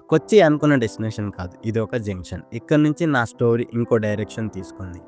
కొచ్చి అనుకున్న డెస్టినేషన్ కాదు. ఇది ఒక జంక్షన్. ఇక్కడి నుంచి నా స్టోరీ ఇంకో డైరెక్షన్ తీసుకుంది.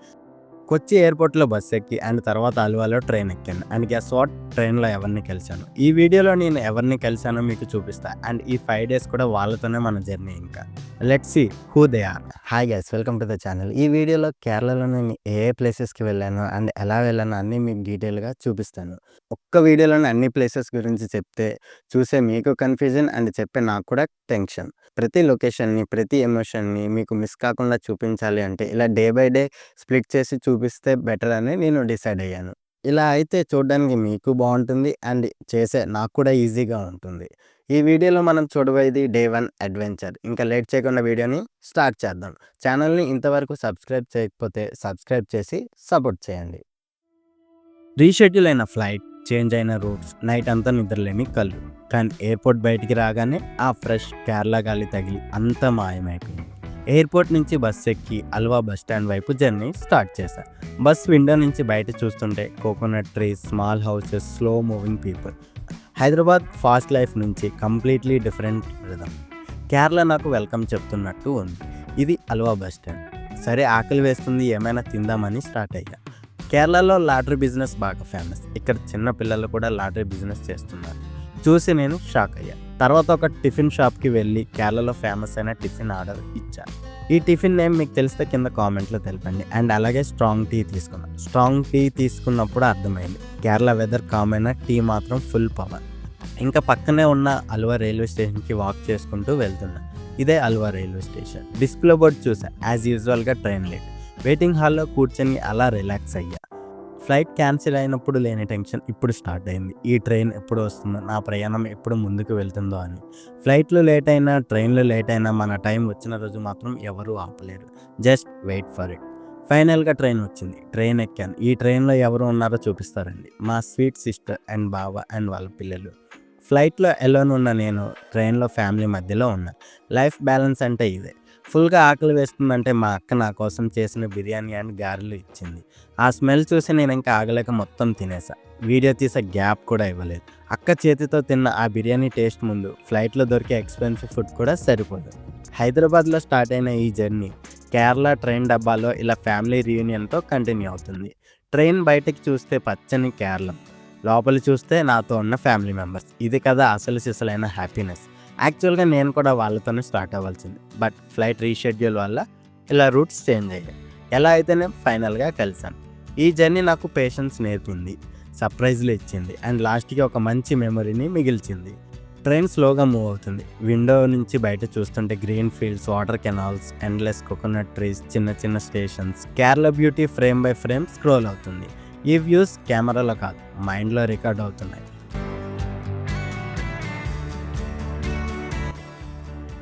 కొచ్చి ఎయిర్‌పోర్ట్‌లో బస్ ఎక్కి అండ్ తర్వాత అల్వాలో ట్రైన్ ఎక్కాను. And guess what? ట్రైన్‌లో ఎవరిని కలిసాను. ఈ వీడియోలో నేను ఎవరిని కలిసానో మీకు చూపిస్తా. అండ్ ఈ 5 డేస్ కూడా వాళ్ళతోనే మన జర్నీ ఇంకా. Let's see who they are. Hi guys, welcome to the channel. ఈ వీడియోలో కేరళలో నేను ఏ ప్లేసెస్‌కి వెళ్ళాను అండ్ ఎలా వెళ్ళాను అన్నీ మీకు డీటెయిల్‌గా చూపిస్తాను. ఒక్క వీడియోలోనే అన్ని ప్లేసెస్ గురించి చెప్తే చూసే మీకు కన్‌ఫ్యూజన్ అండ్ చెప్పే నాకు కూడా టెన్షన్. ప్రతి లొకేషన్‌ని, ప్రతి ఎమోషన్‌ని మీకు మిస్ కాకుండా చూపించాలి అంటే ఇలా డే బై డే స్ప్లిట్ చేసి చూపిస్తే బెటర్ అని నేను డిసైడ్ అయ్యాను. ఇలా అయితే చూడడానికి మీకు బాగుంటుంది అండ్ చేసే నాకు కూడా ఈజీగా ఉంటుంది. ఈ వీడియోలో మనం చూడబోయేది డే 1 అడ్వెంచర్. ఇంకా లేట్ చేయకుండా వీడియోని స్టార్ట్ చేద్దాం. ఛానల్ని ఇంతవరకు సబ్స్క్రైబ్ చేయకపోతే సబ్స్క్రైబ్ చేసి సపోర్ట్ చేయండి. రీషెడ్యూల్ అయిన ఫ్లైట్, చేంజ్ అయిన రూట్స్, నైట్ అంతా నిద్రలేని కళ్ళు. కానీ ఎయిర్పోర్ట్ బయటికి రాగానే ఆ ఫ్రెష్ కేరళ గాలి తగిలి అంతా మాయమైపోయింది. ఎయిర్పోర్ట్ నుంచి బస్ ఎక్కి అల్వా బస్ స్టాండ్ వైపు జర్నీ స్టార్ట్ చేశా. బస్ విండో నుంచి బయట చూస్తుంటే coconut trees, small houses, slow moving people. Hyderabad fast life నుంచి కంప్లీట్లీ డిఫరెంట్ రిథమ్. కేరళ నాకు వెల్కమ్ చెప్తున్నట్టు ఉంది. ఇది అల్వా బస్ స్టాండ్. సరే, ఆకలి వేస్తుంది, ఏమైనా తిందామని స్టార్ట్ అయ్యా. కేరళలో లాటరీ బిజినెస్ బాగా ఫేమస్. ఇక్కడ చిన్న పిల్లలు కూడా లాటరీ బిజినెస్ చేస్తున్నారు. చూసి నేను షాక్ అయ్యా. తర్వాత ఒక టిఫిన్ షాప్కి వెళ్ళి కేరళలో ఫేమస్ అయిన టిఫిన్ ఆర్డర్ ఇచ్చా. ఈ టిఫిన్ నేమ్ మీకు తెలిస్తే కింద కామెంట్లో తెలపండి. అండ్ అలాగే స్ట్రాంగ్ టీ తీసుకున్నాను. స్ట్రాంగ్ టీ తీసుకున్నప్పుడు అర్థమైంది, కేరళ వెదర్ కామ్ అయినా టీ మాత్రం ఫుల్ పవర్. ఇంకా పక్కనే ఉన్న అల్వా రైల్వే స్టేషన్కి వాక్ చేసుకుంటూ వెళ్తున్నా. ఇదే Alva railway station. Display board చూసా. యాజ్ యూజువల్గా ట్రైన్ లేట్. వెయిటింగ్ హాల్లో కూర్చొని అలా రిలాక్స్ అయ్యా. ఫ్లైట్ క్యాన్సిల్ అయినప్పుడు లేని టెన్షన్ ఇప్పుడు స్టార్ట్ అయింది. ఈ ట్రైన్ ఎప్పుడు వస్తుందో, నా ప్రయాణం ఎప్పుడు ముందుకు వెళ్తుందో అని. ఫ్లైట్లు లేట్ అయినా, ట్రైన్లు లేట్ అయినా మన టైం వచ్చిన రోజు మాత్రం ఎవరూ ఆపలేరు. Just wait for it. ఫైనల్గా ట్రైన్ వచ్చింది. ట్రైన్ ఎక్కాను. ఈ ట్రైన్లో ఎవరు ఉన్నారో చూపిస్తారండి. మా స్వీట్ సిస్టర్ అండ్ బావ అండ్ వాళ్ళ పిల్లలు. ఫ్లైట్లో ఎలోన్ ఉన్న నేను ట్రైన్లో ఫ్యామిలీ మధ్యలో ఉన్నా. లైఫ్ బ్యాలెన్స్ అంటే ఇదే. ఫుల్గా ఆకలి వేస్తుందంటే మా అక్క నా కోసం చేసిన బిర్యానీ అండ్ గారెలు ఇచ్చింది. ఆ స్మెల్ చూసి నేను ఇంకా ఆగలేక మొత్తం తినేసా. వీడియో తీసే గ్యాప్ కూడా ఇవ్వలేదు. అక్క చేతితో తిన్న ఆ బిర్యానీ టేస్ట్ ముందు ఫ్లైట్లో దొరికే ఎక్స్పెన్సివ్ ఫుడ్ కూడా సరిపోదు. హైదరాబాద్లో స్టార్ట్ అయిన ఈ జర్నీ కేరళ ట్రైన్ డబ్బాలో ఇలా ఫ్యామిలీ రీయూనియన్తో కంటిన్యూ అవుతుంది. ట్రైన్ బయటకి చూస్తే పచ్చని కేరళం, లోపల చూస్తే నాతో ఉన్న ఫ్యామిలీ మెంబర్స్. ఇది కదా అసలు సిసలైన హ్యాపీనెస్. యాక్చువల్గా నేను కూడా వాళ్ళతోనే స్టార్ట్ అవ్వాల్సింది. బట్ ఫ్లైట్ రీషెడ్యూల్ వల్ల ఇలా రూట్స్ చేంజ్ అయ్యాయి. ఎలా అయితేనే ఫైనల్గా కలిసాను. ఈ జర్నీ నాకు పేషెన్స్ నేర్పింది, సర్ప్రైజ్లు ఇచ్చింది అండ్ లాస్ట్కి ఒక మంచి మెమరీని మిగిల్చింది. ట్రైన్ స్లోగా మూవ్ అవుతుంది. విండో నుంచి బయట చూస్తుంటే green fields, water canals, endless coconut trees, చిన్న చిన్న stations. Kerala beauty frame by frame scroll అవుతుంది. ఈ వ్యూస్ కెమెరాలో కాదు, మైండ్లో రికార్డ్ అవుతున్నాయి.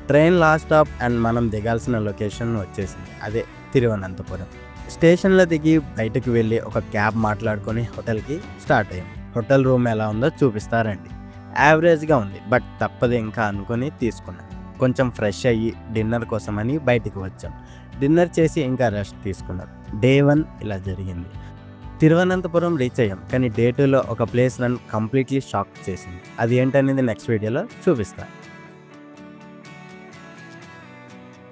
ట్రైన్ లాస్ట్ స్టాప్ అండ్ మనం దిగాల్సిన లొకేషన్ వచ్చేసింది. అదే తిరువనంతపురం. స్టేషన్లో దిగి బయటకు వెళ్ళి ఒక క్యాబ్ మాట్లాడుకొని హోటల్కి స్టార్ట్ అయ్యాం. హోటల్ రూమ్ ఎలా ఉందో చూపిస్తారండి. యావరేజ్గా ఉంది, బట్ తప్పదు ఇంకా అనుకొని తీసుకున్నాం. కొంచెం ఫ్రెష్ అయ్యి డిన్నర్ కోసమని బయటికి వచ్చాం. డిన్నర్ చేసి ఇంకా రెస్ట్ తీసుకున్నాం. డే 1 ఇలా జరిగింది. తిరువనంతపురం రీచ్ అయ్యాం. కానీ డే 2లో ఒక ప్లేస్ నన్ను కంప్లీట్లీ షాక్ చేసింది. అది ఏంటనేది నెక్స్ట్ వీడియోలో చూపిస్తాను.